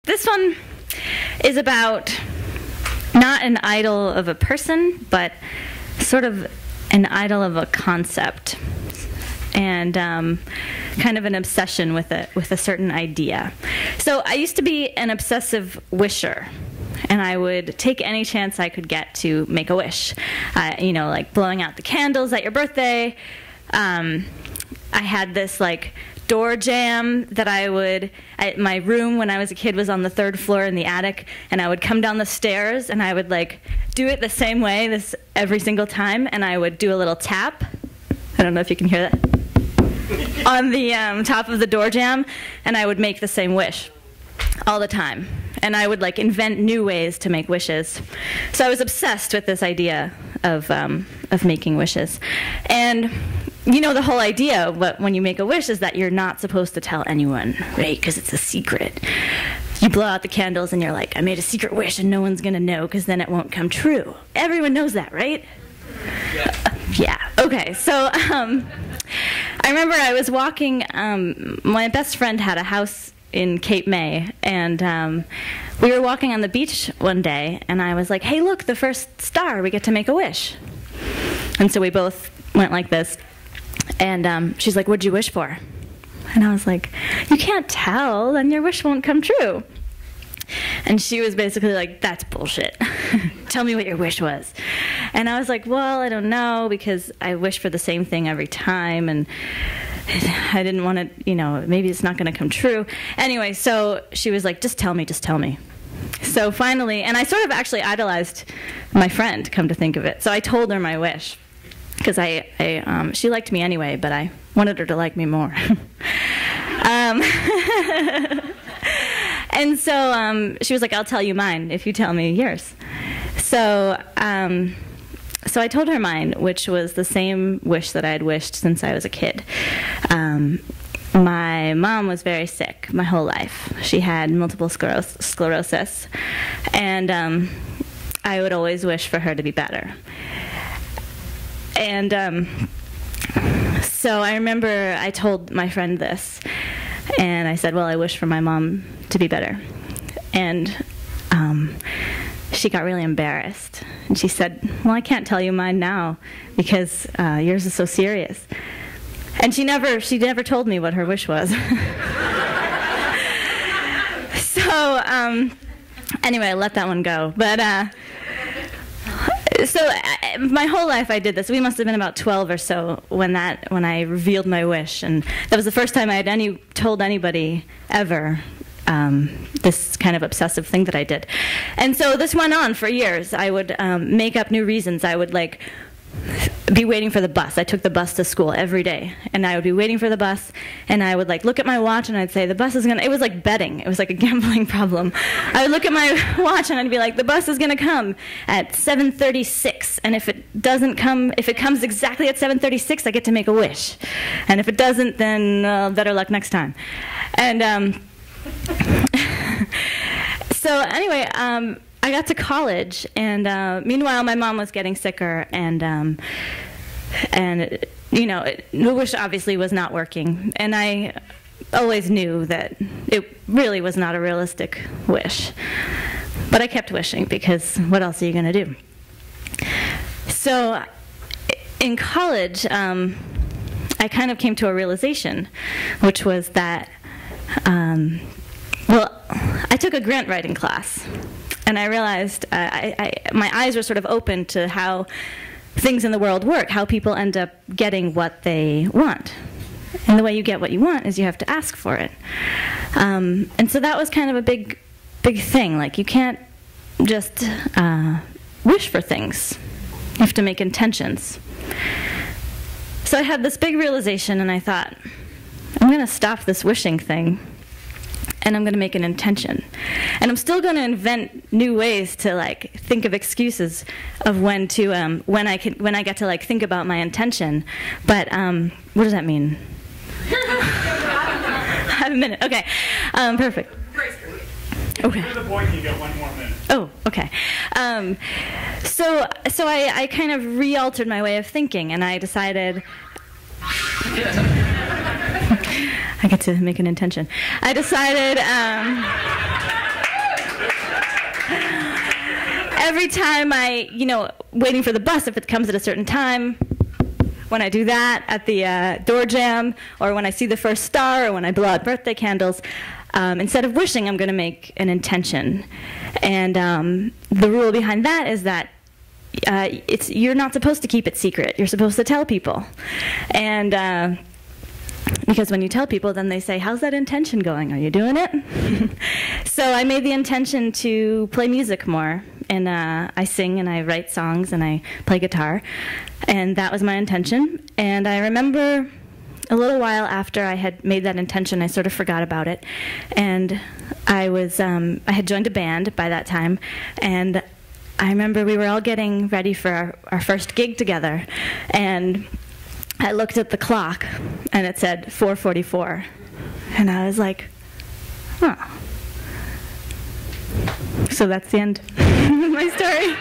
This one is about not an idol of a person, but sort of an idol of a concept, and kind of an obsession with a certain idea. So I used to be an obsessive wisher, and I would take any chance I could get to make a wish. Like blowing out the candles at your birthday. I had this door jamb that my room when I was a kid was on the 3rd floor in the attic, and I would come down the stairs and I would do it the same way every single time, and I would do a little tap. I don't know if you can hear that. On the top of the door jamb, and I would make the same wish all the time. And I would invent new ways to make wishes. So I was obsessed with this idea of making wishes. And the whole idea when you make a wish is that you're not supposed to tell anyone, right? Because it's a secret. You blow out the candles and you're like, I made a secret wish and no one's going to know because then it won't come true. Everyone knows that, right? Yeah. Okay. So I remember I was walking. My best friend had a house in Cape May, and we were walking on the beach one day, and I was like, hey, look, the first star. We get to make a wish. And so we both went like this. And she's like, what'd you wish for? And I was like, you can't tell, then your wish won't come true. And she was basically like, that's bullshit. Tell me what your wish was. And I was like, well, I don't know, because I wish for the same thing every time, and I didn't want to, maybe it's not going to come true. Anyway, so she was like, just tell me, just tell me. So finally, and I sort of actually idolized my friend, come to think of it. So I told her my wish. Because she liked me anyway, but I wanted her to like me more. And so she was like, I'll tell you mine if you tell me yours. So I told her mine, which was the same wish that I had wished since I was a kid. My mom was very sick my whole life. She had multiple sclerosis, and I would always wish for her to be better. And so I remember I told my friend this, and I said, well, I wish for my mom to be better. And she got really embarrassed. And she said, well, I can't tell you mine now because yours is so serious. And she never told me what her wish was. So anyway, I let that one go. But so my whole life I did this. We must have been about 12 or so when I revealed my wish, and that was the first time I had told anybody ever this kind of obsessive thing that I did. And so this went on for years. I would make up new reasons. I would be waiting for the bus. I took the bus to school every day, and I would be waiting for the bus, and I would look at my watch, and I'd say, the bus is gonna, it was like betting. It was like a gambling problem. I would look at my watch, and I'd be like, the bus is gonna come at 7:36, and if it doesn't come, if it comes exactly at 7:36, I get to make a wish. And if it doesn't, then better luck next time. And so anyway, I got to college, and meanwhile, my mom was getting sicker, and the wish obviously was not working, and I always knew that it really was not a realistic wish. But I kept wishing, because what else are you going to do? So in college, I kind of came to a realization, which was that, I took a grant writing class. And I realized my eyes were sort of open to how things in the world work, how people end up getting what they want. And the way you get what you want is you have to ask for it. And so that was kind of a big thing. You can't just wish for things. You have to make intentions. So I had this big realization, and I thought, I'm going to stop this wishing thing. And I'm going to make an intention. And I'm still going to invent new ways to think of excuses of when I get to think about my intention. But what does that mean? I have a minute. Okay. Perfect. Okay. You're the boy, you get 1 more minute. Oh, okay. So I kind of re-altered my way of thinking, and I decided I get to make an intention. I decided every time waiting for the bus, if it comes at a certain time, when I do that at the door jam, or when I see the first star, or when I blow out birthday candles, instead of wishing, I'm going to make an intention. And the rule behind that is that you're not supposed to keep it secret. You're supposed to tell people. And because when you tell people, then they say, how's that intention going? Are you doing it? So I made the intention to play music more. And I sing and I write songs and I play guitar. And that was my intention. And I remember a little while after I had made that intention, I sort of forgot about it. And I had joined a band by that time. And I remember we were all getting ready for our first gig together. And I looked at the clock, and it said 4:44, and I was like, huh. So that's the end of my story.